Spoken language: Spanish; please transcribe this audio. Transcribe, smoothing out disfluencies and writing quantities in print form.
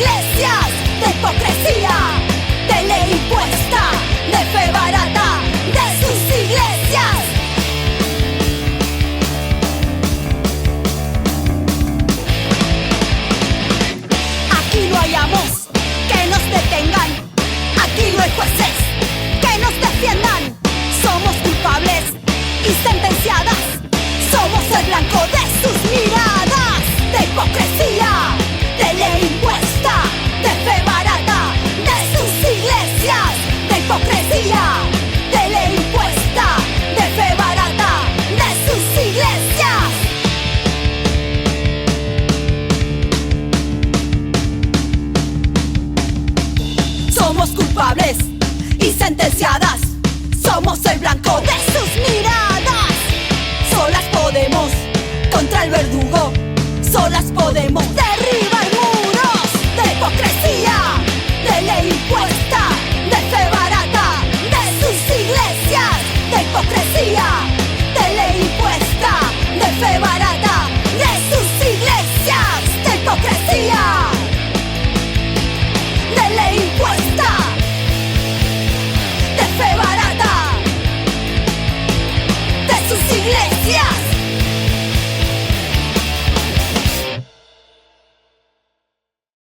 iglesias, de hipocresía, de ley impuesta, de fe barata, de sus iglesias. Aquí no hay amos que nos detengan, aquí no hay jueces que nos defiendan. Somos culpables y sentenciadas, somos el blanco de sus miradas, de hipocresía, de ley impuesta, de fe barata, de sus iglesias, de hipocresía, de ley impuesta, de fe barata, de sus iglesias. Somos culpables y sentenciadas, somos el blanco de sus miradas. Solas podemos contra el verdugo, solas podemos derribar muros, de hipocresía, de ley impuesta, de fe barata, de sus iglesias, de hipocresía, de ley impuesta, de fe barata, de sus iglesias, de hipocresía, de ley impuesta, de fe barata, de sus iglesias.